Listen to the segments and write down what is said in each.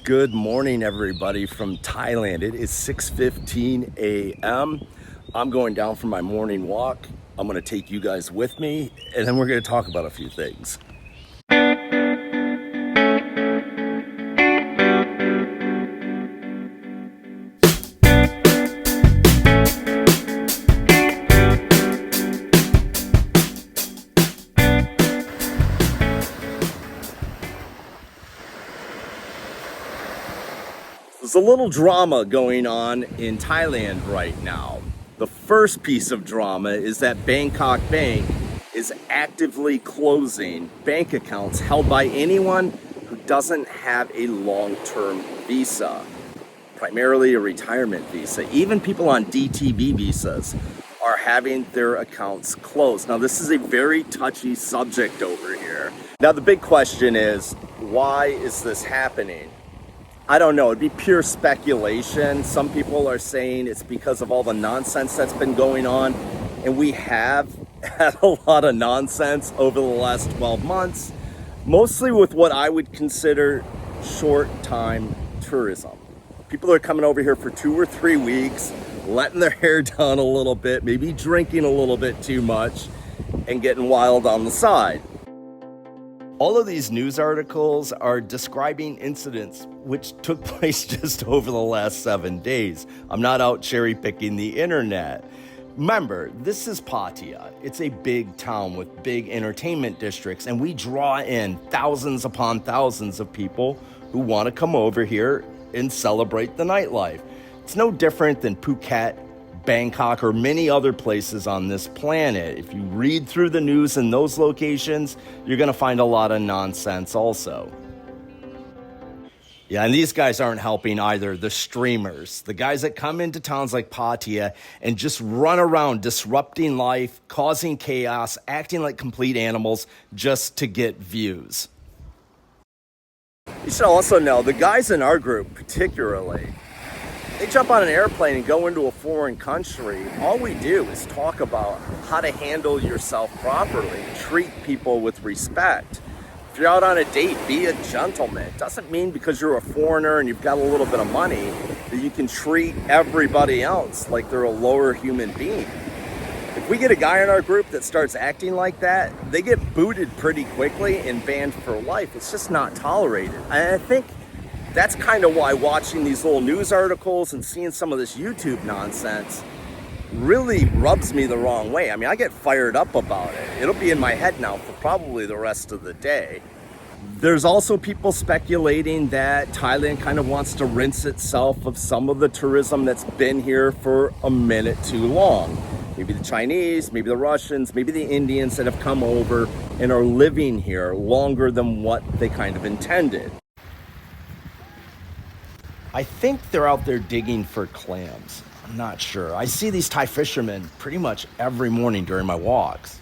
Good morning, everybody from Thailand. It is 6:15 a.m. I'm going down for my morning walk. I'm going to take you guys with me, and then we're going to talk about a few things. There's a little drama going on in Thailand right now. The first piece of drama is that Bangkok Bank is actively closing bank accounts held by anyone who doesn't have a long-term visa, primarily a retirement visa. Even people on DTB visas are having their accounts closed. Now, this is a very touchy subject over here. Now, the big question is, why is this happening? I don't know, it'd be pure speculation. Some people are saying it's because of all the nonsense that's been going on, and we have had a lot of nonsense over the last 12 months, mostly with what I would consider short-time tourism. People are coming over here for 2 or 3 weeks, letting their hair down a little bit, maybe drinking a little bit too much, and getting wild on the side. All of these news articles are describing incidents which took place just over the last 7 days. I'm not out cherry picking the internet. Remember, this is Pattaya. It's a big town with big entertainment districts, and we draw in thousands upon thousands of people who want to come over here and celebrate the nightlife. It's no different than Phuket, Bangkok, or many other places on this planet. If you read through the news in those locations, you're going to find a lot of nonsense also. Yeah, and these guys aren't helping either. The streamers, the guys that come into towns like Pattaya and just run around disrupting life, causing chaos, acting like complete animals just to get views. You should also know, the guys in our group particularly, they jump on an airplane and go into a foreign country. All we do is talk about how to handle yourself properly, treat people with respect. If you're out on a date, be a gentleman. It doesn't mean because you're a foreigner and you've got a little bit of money that you can treat everybody else like they're a lower human being. If we get a guy in our group that starts acting like that, they get booted pretty quickly and banned for life. It's just not tolerated. And I think that's kind of why watching these little news articles and seeing some of this YouTube nonsense really rubs me the wrong way. I mean, I get fired up about it. It'll be in my head now for probably the rest of the day. There's also people speculating that Thailand kind of wants to rinse itself of some of the tourism that's been here for a minute too long. Maybe the Chinese, maybe the Russians, maybe the Indians that have come over and are living here longer than what they kind of intended. I think they're out there digging for clams. I'm not sure. I see these Thai fishermen pretty much every morning during my walks.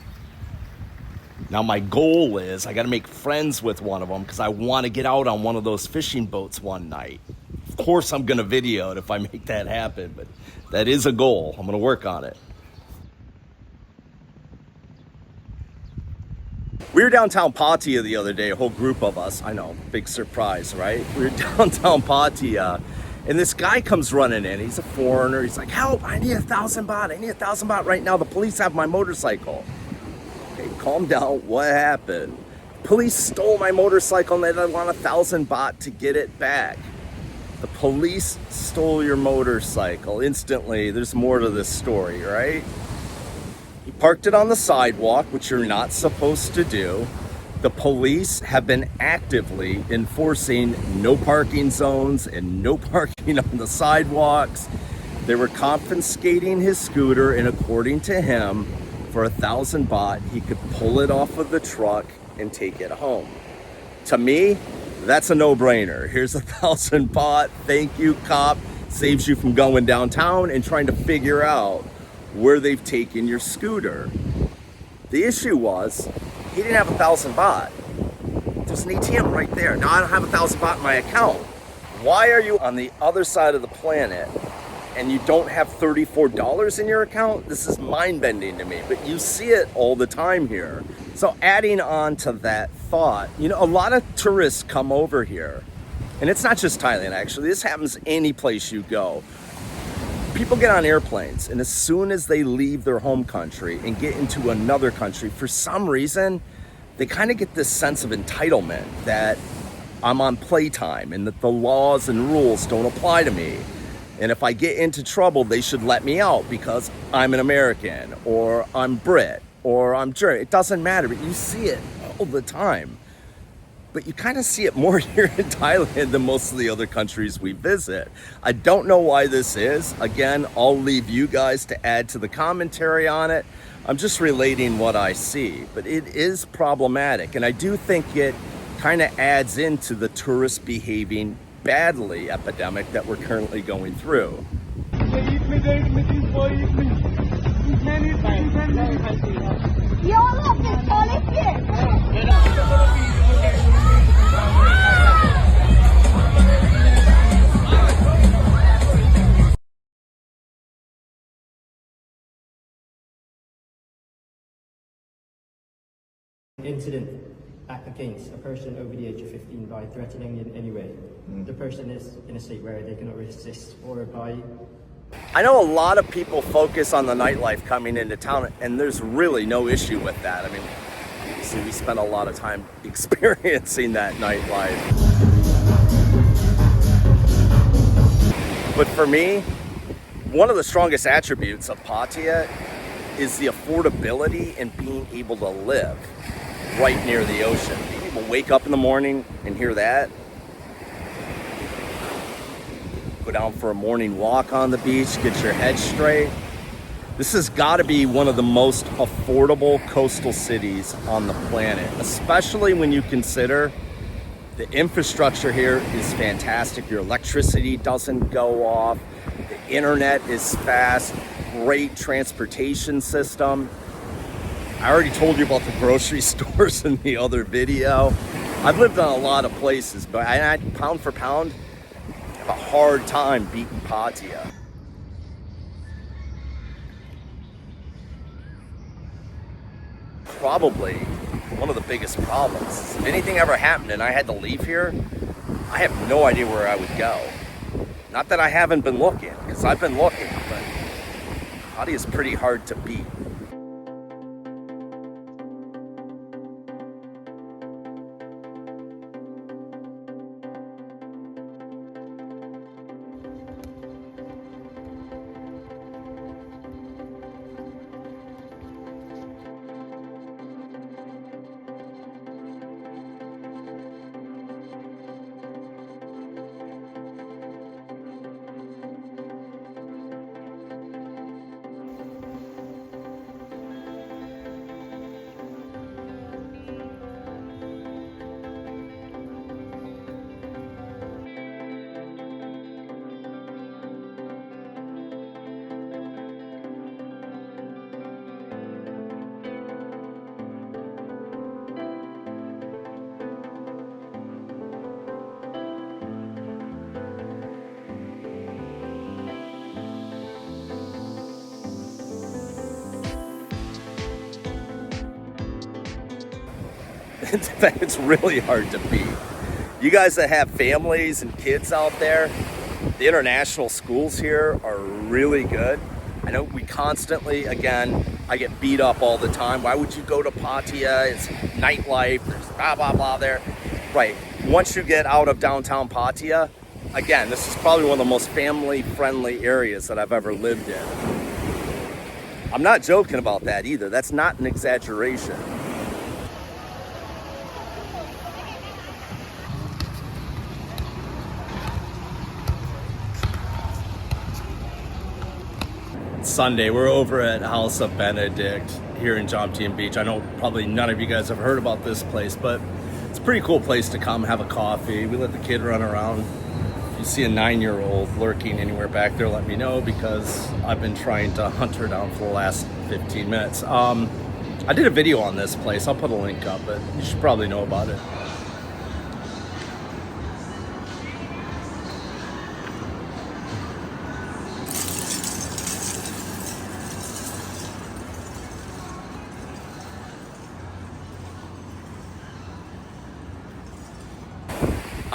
Now my goal is I got to make friends with one of them because I want to get out on one of those fishing boats one night. Of course I'm going to video it if I make that happen, but that is a goal. I'm going to work on it. We were downtown Pattaya the other day, a whole group of us. I know, big surprise, right? We were downtown Pattaya, and this guy comes running in. He's a foreigner. He's like, help, I need 1,000 baht. I need 1,000 baht right now. The police have my motorcycle. Okay, calm down. What happened? Police stole my motorcycle, and they want 1,000 baht to get it back. The police stole your motorcycle. Instantly, there's more to this story, right? He parked it on the sidewalk, which you're not supposed to do. The police have been actively enforcing no parking zones and no parking on the sidewalks. They were confiscating his scooter, and according to him, for 1,000 baht, he could pull it off of the truck and take it home. To me, that's a no-brainer. Here's 1,000 baht. Thank you, cop. Saves you from going downtown and trying to figure out where they've taken your scooter. The issue was, he didn't have 1,000 baht. There's an ATM right there. Now I don't have 1,000 baht in my account. Why are you on the other side of the planet and you don't have $34 in your account? This is mind-bending to me, but you see it all the time here. So adding on to that thought, you know, a lot of tourists come over here And it's not just Thailand, actually. This happens any place you go. People get on airplanes, and as soon as they leave their home country and get into another country, for some reason, they kind of get this sense of entitlement that I'm on playtime and that the laws and rules don't apply to me. And if I get into trouble, they should let me out because I'm an American or I'm Brit or I'm German. It doesn't matter, but you see it all the time. But you kind of see it more here in Thailand than most of the other countries we visit. I don't know why this is. Again, I'll leave you guys to add to the commentary on it. I'm just relating what I see, but it is problematic. And I do think it kind of adds into the tourist behaving badly epidemic that we're currently going through. Incident act against a person over the age of 15 by threatening in any way. The person is in a state where they cannot resist or by. I know a lot of people focus on the nightlife coming into town, and there's really no issue with that. I mean, see, we spent a lot of time experiencing that nightlife. But for me, one of the strongest attributes of Pattaya is the affordability and being able to live right near the ocean. People wake up in the morning and hear that. Go down for a morning walk on the beach, get your head straight. This has got to be one of the most affordable coastal cities on the planet, especially when you consider the infrastructure here is fantastic. Your electricity doesn't go off. The internet is fast. Great transportation system. I already told you about the grocery stores in the other video. I've lived on a lot of places, but I pound for pound, have a hard time beating Pattaya. Probably one of the biggest problems is if anything ever happened and I had to leave here, I have no idea where I would go. Not that I haven't been looking, because I've been looking, but Pattaya is pretty hard to beat. It's really hard to beat. You guys that have families and kids out there, the international schools here are really good. I know we constantly, again, I get beat up all the time. Why would you go to Pattaya? It's nightlife, there's blah, blah, blah there. Right, once you get out of downtown Pattaya, again, this is probably one of the most family-friendly areas that I've ever lived in. I'm not joking about that either. That's not an exaggeration. Sunday, we're over at House of Benedict here in Jomtien Beach. I know probably none of you guys have heard about this place, but it's a pretty cool place to come have a coffee. We let the kid run around. If you see a 9-year-old lurking anywhere back there, let me know, because I've been trying to hunt her down for the last 15 minutes. I did a video on this place. I'll put a link up, but you should probably know about it.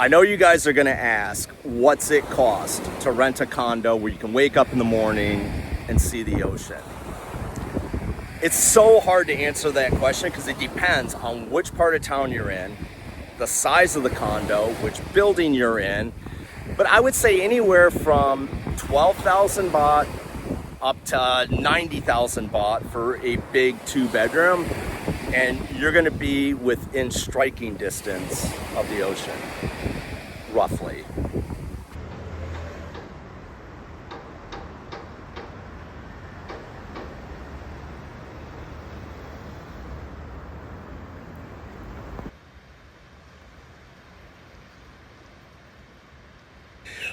I know you guys are gonna ask, what's it cost to rent a condo where you can wake up in the morning and see the ocean? It's so hard to answer that question because it depends on which part of town you're in, the size of the condo, which building you're in. But I would say anywhere from 12,000 baht up to 90,000 baht for a big 2-bedroom. And you're gonna be within striking distance of the ocean, roughly.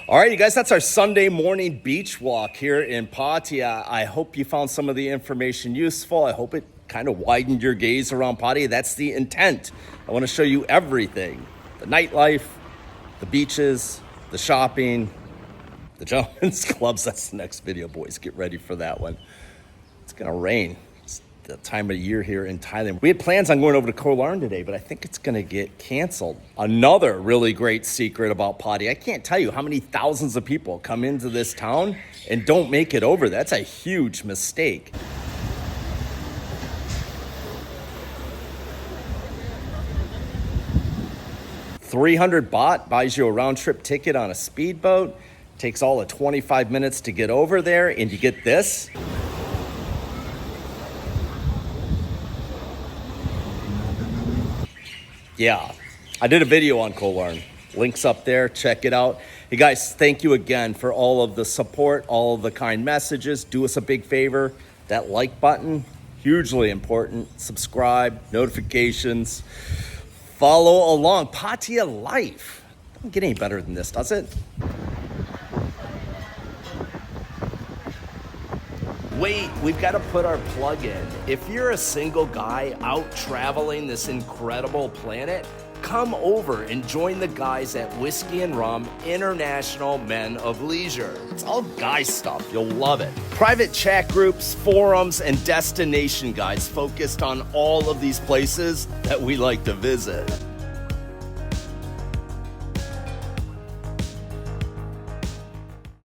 All right, you guys, that's our Sunday morning beach walk here in Pattaya. I hope you found some of the information useful. I hope it kind of widened your gaze around Pattaya. That's the intent. I want to show you everything. The nightlife, the beaches, the shopping, the gentlemen's clubs. That's the next video, boys. Get ready for that one. It's going to rain. It's the time of year here in Thailand. We had plans on going over to Koh Larn today, but I think it's going to get canceled. Another really great secret about Pattaya. I can't tell you how many thousands of people come into this town and don't make it over. That's a huge mistake. $300 baht buys you a round-trip ticket on a speedboat. Takes all of 25 minutes to get over there, and you get this. Yeah, I did a video on Koh Larn. Links up there, check it out. Hey guys, thank you again for all of the support, all of the kind messages. Do us a big favor, that like button, hugely important. Subscribe, notifications. Follow along. Pattaya Life. Doesn't get any better than this, does it? Wait, we've got to put our plug in. If you're a single guy out traveling this incredible planet, come over and join the guys at Whiskey and Rum International Men of Leisure. It's all guy stuff. You'll love it. Private chat groups, forums, and destination guides focused on all of these places that we like to visit.